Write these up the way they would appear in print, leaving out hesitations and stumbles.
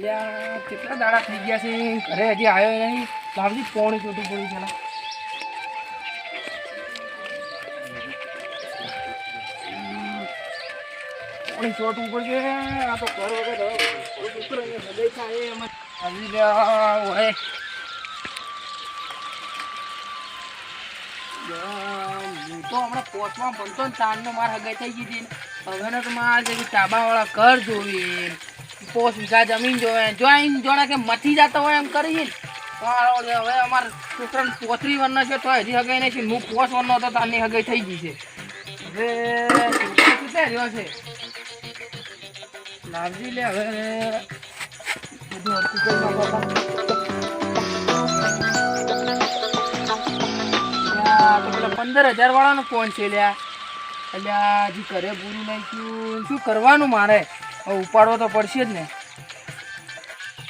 અલ્યા કેટલા દાડા થઈ ગયા છે ઘરે હજી આવ્યો નહીં. લાવજી પોણી ચોટું પડ્યું પેલા. પોણી ચોટું પડશે. આ તો ઘર વગર હૃદય થાય એમાં આવી રહ્યા હોય. હું તો હમણાં પોચમાં બનતો ને તાનનો માર હગાઈ થઈ ગઈ હતી. હવે તો મારે જઈ ટાબાવાળા ઘર જોવી, 5 વીઘા જમીન જોવે, જોણા કે મથી જતો હોય એમ કરી. હવે અમારે છોકરાને 35 વર્ષનો છે તો હજી હગાઈ નહીં છે. હું 5 વર્ષનો હતો તારની હગાઈ થઈ ગઈ છે. હવે શું રહ્યો છે લાવજી લે. હવે બધું હરકું કરી નાખો. તો પેલા 15,000 વાળાનો ફોન છે લ્યા. એટલે હજી ઘરે પૂરું નાખ્યું. શું કરવાનું મારે? હવે ઉપાડવો તો પડશે જ ને.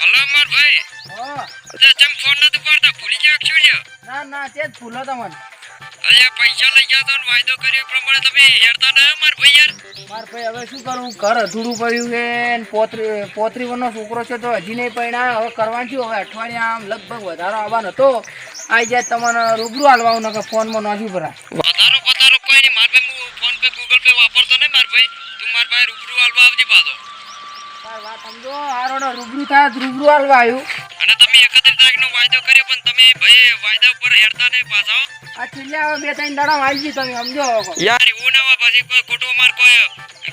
હલો માર ભાઈ. હા તે ચમ ફોન નતો કરતા, ભૂલી ગયા છો લ્યો? ના ના તે જ ભૂલો તમને. અલ્યા પૈસા લઈ ગયા તો વાયદો કર્યો એ પ્રમાણે તમે હેરતા ન માર ભાઈ યાર. માર ભાઈ હવે શું કરું? ઘર અધૂરું પડ્યું છે. 35 વર્ષનો છોકરો છે તો હજી નહીં પડ્યા. હવે કરવાનું શું? હવે અઠવાડિયા આમ લગભગ વધારો આવવાનો હતો. આવી જાય તમને રૂબરૂ હાલવાનું નકર ફોનમાં નોંધી ભરા. વધારો કોઈ નહીં માર ભાઈ. હું ફોન પે ગૂગલ પે વાપરતો નહીં માર ભાઈ. તું માર ભાઈ રૂબરૂ હાલવા આવજે પાછો. વાત સમજો. હારોડો રૂબરૂ થાય તો રૂબરૂ હાલવા આવ્યું. અને તમે 31 તારીખનો વાયદો કર્યો પણ તમે ભાઈ વાયદા ઉપર હેરતા નહીં પાછો. આ છેલ્લે હવે 2-3 દાડા આવી ગઈ તમે સમજો. યાર એવું ના હોય પછી કોઈ ખોટું માર કોઈ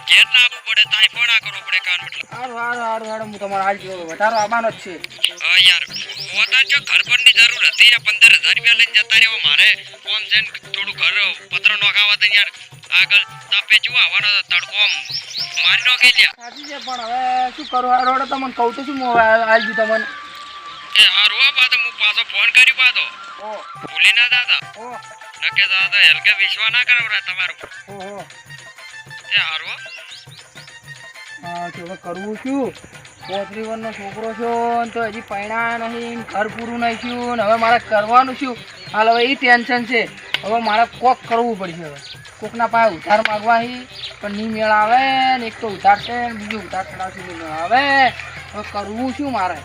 ઘેર ના આવવું પડે, તાઈ ફોન ના કરવો પડે કાન મતલબ. હારું હું તમારે આજ વધારો આવવાનો જ છે. હા યાર પોતા જો ઘર પરની જરૂર હતી. 15,000 રૂપિયા લઈને જતા રહ્યો મારે. કોમ છે ને થોડું ઘર પત્ર નોખાવા દે યાર. આગળ તાપે જો આવવાનો તડકો આમ મારી નોખી લ્યા. સાચી છે પણ હવે શું કરું? હારોડો તમને કહું તો શું હું આલજી તમને. એ હારું આ બાદ હું પાછો ફોન કર્યો પાછો. ઓ ભૂલી ના દાદા. ઓ નકે દાદા હલકે વિશ્વાસ ના કરાવરા તમારું. ઓહો એ હારું. હા તો હવે કરવું શું? 35 વર્ષનો છોકરો છો ને તો હજી પૈણા નહીં, ઘર પૂરું નહીં થયું ને હવે મારે કરવાનું શું? હાલ હવે એ ટેન્શન છે. હવે મારે કોક કરવું પડશે. હવે કોકના પાસે ઉધાર માગવા પણ નહીં મેળ આવે ને. એક તો ઉધાર છે ને બીજું ઉધાર ચડાવશું નહીં મેળ આવે. હવે કરવું શું મારે?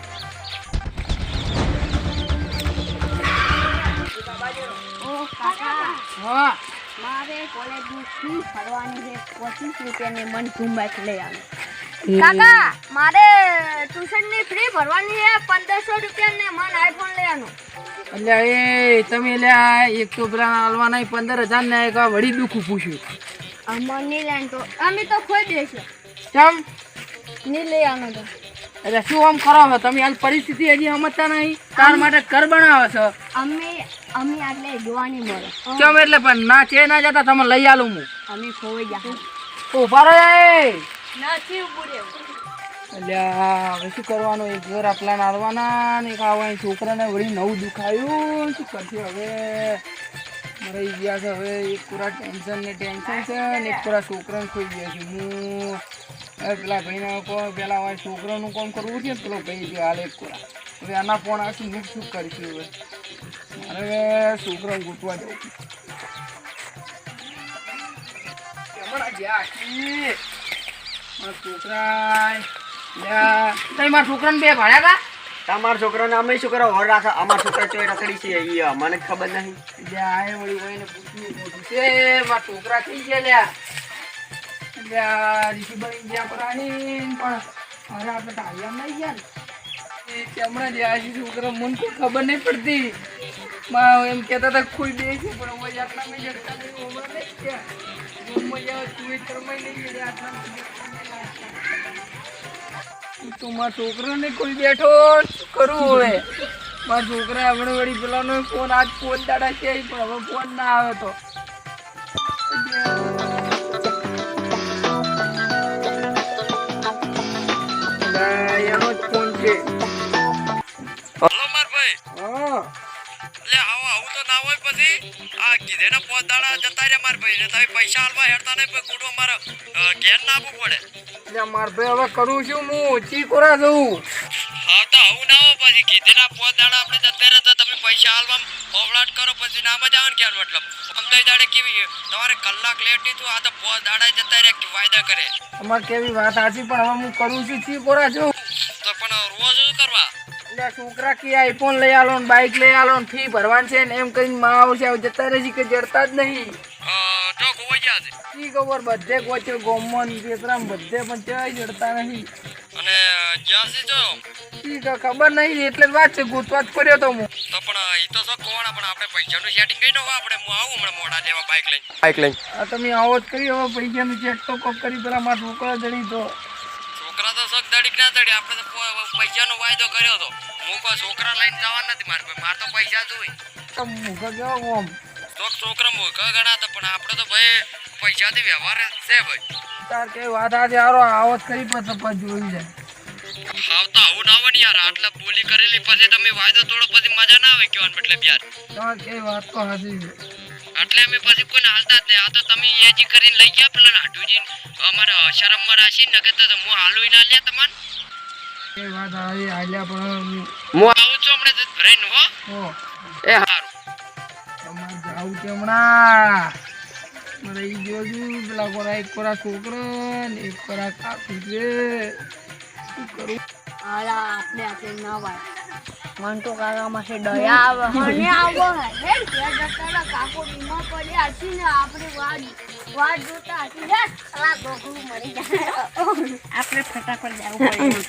હા મારે કોલેજની ફી ભરવાની છે. 25 રૂપિયાની મન ઘુંબાટ લઈ આવે. કાકા મારે ટ્યુશનની ફી ભરવાની છે. 1500 રૂપિયાની મન આઈફોન લેવાનું. એટલે એ તમે લ્યા એક તો પેલા હાલવાના 15,000 ને એક વળી દુઃખ પૂછ્યું. અમર નહીં લેવાનું તો અમે તો ખોઈ દઈશું. કેમ? નહીં લઈ આવવાનું તો એટલે શું આમ કરો છો તમે? હાલ પરિસ્થિતિ હજી સમજતા નહીં. તાર માટે ઘર બનાવે છે. અમે આટલે જોવાની મળે. કેમ એટલે? પણ ના છે ના જતા તમે લઈ આલું હું. અમે ખોઈ જાય ઉભા રહે. નથી ઉભું રહેવું. એટલે હવે શું કરવાનું? એક ઘર આપલા નાળવાના ને એક આવા છોકરાને વળી નવું દુખાયું. શું કરશું હવે? મરાઈ ગયા છે. હવે એક પૂરા ટેન્શન છે ને એક પૂરા છોકરાને ખોઈ ગયા છે. હું હવે પેલા ભાઈને કોઈ પેલા હવે છોકરાનું કામ કરવું છે. પેલો ભાઈ ગયો હાલ એક પૂરા. હવે આના ફોન આવશે હું શું કરીશું? હવે મારે છોકરાને ગોતવા જવું. હમણાં ગયા છોકરા મારા છોકરાને 2 ભાડ્યા કા? તમારા છોકરાને અમે શું કરો હોર રાખા? અમારા છોકરા ચોય રખડી છે ઈ મને ખબર નહીં. એટલે આ વળી વઈને પૂછ્યું છે મારા છોકરા થઈ ગયા લ્યા. એટલે આ રીતિ બની ગયા પરાણી પણ હવે આપણે ટાળિયા નહીં ગયા ને હમણાં જે આ છોકરા મને કોઈ ખબર નહીં પડતી. એમ કહેતા હતા ખોઈ દે છે પણ હું આટલા મેં જતા નહીં હમણાં નહીં ગયા. તો મારા છોકરાને કોઈ બેઠો કરવું હવે. મારા છોકરા હમણાં વળી પેલાનો ફોન આજ 5 દાડા છે પણ હવે ફોન ના આવે તો એનો જ ફોન છે. હલો માર ભાઈ. હા એટલે આવું તો ના હોય પછી આ કીધેના 5 દાડા જતા રહ્યા માર ભાઈ. તમે પૈસા હાલવા હેરતા નહીં પછી ખોટું અમારે ઘેર ના આવવું પડે. એટલે માર ભાઈ હવે કરું છું હું ચીકોરા જવું. હા તો આવું ના હોય પછી કીધેના 5 દાડા આપણે જતા રહ્યા તો તમે પૈસા હાલવા ઓવલાટ કરો પછી ના મજા આવે ને ક્યાં મતલબ. આમ તો દાડે કેવી તમારે કલાક લેટ નહીં આ તો 5 દાડા જતા રહ્યા વાયદા કરે. અમારે કેવી વાત સાચી પણ હવે હું કરું છું ચીકોરા જવું. તો પણ જોવો છો શું કરવા? એટલે આ છોકરા કે આઈફોન લઈ આલો ને બાઇક લઈ આલો ને ફી ભરવાની છે ને એમ કરીને માં આવશે હવે જતા રહેશે કે જડતા જ નહીં. જો ગોવા ગયા છે. શી ખબર બધે કોચો ગોમન પેતરામ બધે પણ ચાય જડતા નહીં. અને જ્યાં છે જો શી ખબર નહીં એટલે જ વાત છે ગોતવા જ પડ્યો તો હું. તો પણ ઈ તો શું કોવાના પણ આપણે પૈસાનું સેટિંગ કરી નાખો આપણે. હું આવું હમણાં મોડા દેવા બાઇક લઈને. આ તમે આવો જ કરી હવે પૈસાનું ચેક તો કોક કરી પેલા મારા છોકરા જડી તો છોકરા તો શક દડીક ના દડી. આપણે તો પૈસાનો વાયદો કર્યો હતો. હું કોઈ છોકરા લઈને જવાના નથી મારે ભાઈ. મારે તો પૈસા જોઈ. તો મૂકા કેવો આમ તો છોકરા મૂર્ખા ગણા હતા પણ આપણે તો ભાઈ પૈસાથી વ્યવહાર જ છે ભાઈ. તાર કઈ વાત આજે હારો આવો જ કરી પછી જોઈ જાય. હાવ તો આવું ના હોય ને યાર. આટલા બોલી કરેલી પછી તમે વાયદો તોડો પછી મજા ના આવે કહેવાનું મતલબ યાર. તમાર કઈ વાત તો હાચી છે. એટલે અમે પછી કોઈને હાલતા જ નહીં. આ તો તમે એજી કરીને લઈ ગયા પેલા લાડુજી અમારા શરમમાં રાખીને નકર તો હું હાલું ના લ્યા તમારે. એ વાત આવી આલ્યા પણ હું આવું છું હમણાં જ ભરાઈને હો. હો એ હારું. તમારે જાવું છે હમણાં મારે ઈ જોયું પેલા કોરા એક કોરા છોકરા ને એક કોરા કાકુ છે શું કરું. આલા આપણે ના ભાઈ મન તો કાકામાં છે દયા આવે મને આવો હે ઘેર જતા રહો કાકો બીમાર પડ્યા છે ને આપણે વાટ જોતા હતી હે અલા ગોગલું મરી જાય આપણે ફટાફટ જવું પડે.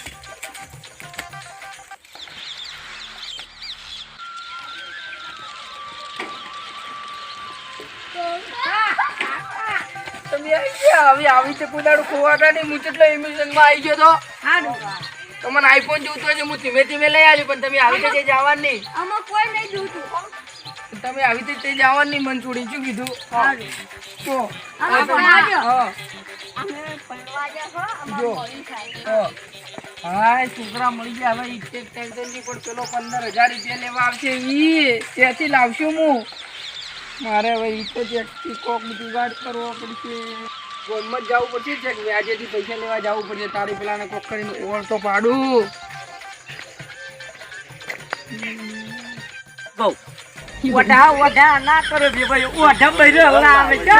તમે આવી ગયા હવે આવી છે કુદાડું ખોવાટા નહીં હું કેટલો ઇમોશનમાં આવી ગયો તો હારું તો મને આઈફોન જોતો છે હું ધીમે ધીમે લઈ આવી પણ તમે આવી રીતે જવાનું નહીં. આમાં કોઈ નહીં જોતું તમે આવી રીતે જવાનું નહીં મન છોડી શું કીધું હારું તો આમાં ભણાવ્યો. હા અમે ભણવા જાશો જો. અમાર મોડી થાય હા છોકરા મળી ગયા હવે ઈ ટેન્શન નહીં પણ પેલો 15,000 રૂપિયા લેવા આવશે ઈ ત્યાંથી લાવશું હું. મારે હવે ઈ તો ત્યાંથી કોક જુગાડ કરવો પડશે. ગોમત જવું પડશે છે કે વ્યાજેથી પૈસા લેવા જવું પડશે. તારી પેલાને કોક કરીને ઓળ તો પાડું. ઓઢા ના કરો બે ભાઈ. ઓઢા બૈરો હલાવે છે.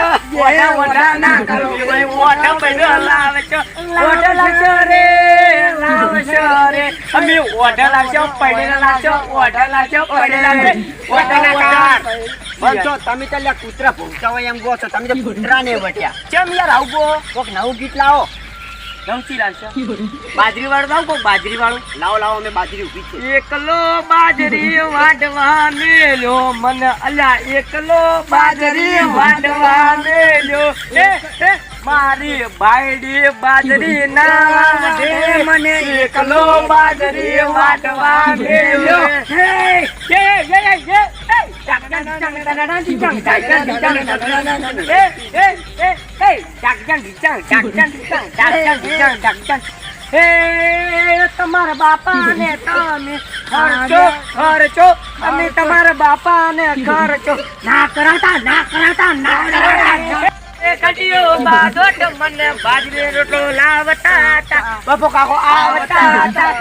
ઓઢા ના કરો બે ભાઈ. ઓઢા બૈરો હલાવે છે. ઓઢા લાવશો રે લાવશો રે અમે ઓઢા લાવશો પડેલા લાવશો. ઓઢા લાવશો પડેલા રે. ઓઢા ના બંધો તમે તો લ્યા કૂતરા ભૂંગતા હોય એમ ગો છો. તમે તો કૂતરા ને વટ્યા કેમ યાર આવું ગો. કોક નવું ગીત લાવો. ગમતી લાવશો બાજરી વાળું લાવો. કોક બાજરી વાળું લાવો. લાવો અમે બાજરી ઉભી છે. એકલો બાજરી વાટવા મેલ્યો મને અલ્યા. એકલો બાજરી વાટવા મેલ્યો એ મારી બાયડી બાજરી ના દે મને. એકલો બાજરી વાટવા મેલ્યો તમારા બાપા ને તમે ખર્ચો અમે તમારા બાપા ને ખર્ચો ના કરાતા ના કરાતા ના કરાતા. કડિયો બાદોટ મને બાજરી રોટલો લાવતા હતા. બાપો કાકો આવતા હતા.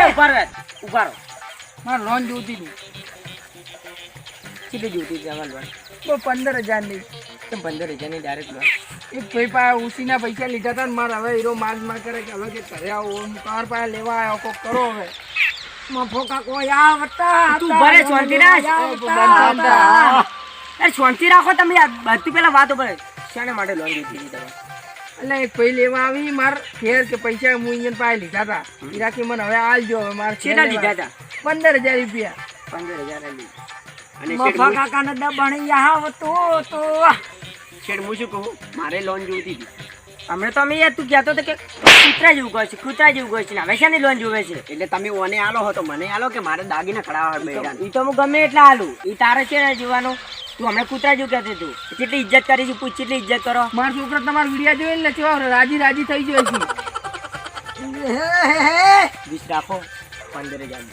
ઉભા રહો. મારે લોન જોતી હતી કેટલી જોતી હતી અમારી લોન? તો 15,000 ની. કેમ 15,000 ની ડાયરેક્ટ લોન? એક ભાઈ પાસે ઉસીના પૈસા લીધા હતા ને મારે હવે હીરો માગ કરે કે હવે કે ઘરે આવો હું તાર પાસે લેવા આવ્યો કોક કરો હવે. મફો કાકો આવતા તું ભરે શાંતિ રાખ. શાંતિ રાખો તમે યાર. બધું પેલા વાતો પડે શાને માટે લોન લીધી હતી તમે? એટલે એક ભાઈ લેવા આવી માર ઘેર કે પૈસા હું અહીંયા પાસે લીધા હતા ઈ રાખી મને હવે આલજો હવે મારે કેટલા લીધા હતા? 15,000 રૂપિયા. 15,000 લીધા. અને મફા કાકાને દબાણી આવતો તો શેઠ હું શું કહું મારે લોન જોઈતી હતી. હમણાં તો અમે યાર તું કહેતો હતો કે કૂતરા જેવું કહે છે. કૂતરા જેવું કહે છે. હવે શાની લોન જોવે છે? એટલે તમે ઓને આલો હતો મને આલો કે મારે દાગીના કઢાવવા બેડા. એ તો હું ગમે એટલા આલું. એ તારે છે ને જોવાનું. તું હમણાં કૂતરા જેવું કહેતી તું. કેટલી ઇજ્જત કરી છે પૂછ. કેટલી ઇજ્જત કરો. મારા છોકરા તમારા વિડીયા જોઈ ને કેવા રાજી રાજી થઈ જાય છે. વીસ રાખો 15,000.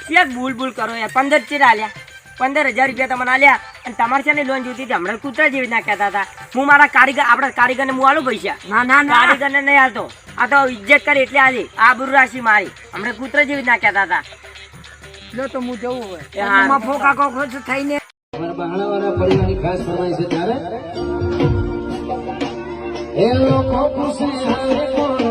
ક્યાંક ભૂલ ભૂલ કરો યાર. 15 ચેર આલ્યા. 15,000 રૂપિયા તમને આલ્યા અને તમારે છે ને લોન જોઈતી હતી. હમણાં કૂતરા જેવી ના કહેતા હતા. હું મારા કારીગર આપણા કારીગરને હું આલું પૈસા. ના ના કારીગરને નહીં આલતો. આ તો ઇજ્જત કરી એટલે આલી. આબરૂ રાશિ મારી. હમણાં કૂતરા જેવી ના કહેતા હતા. જો તો હું જવું હવે. મફો કાકો ખુશ થઈને અમારા બહાણાવાળા પરિવારની ખાસ ફરમાઈશ છે ત્યારે એ લોકો ખુશી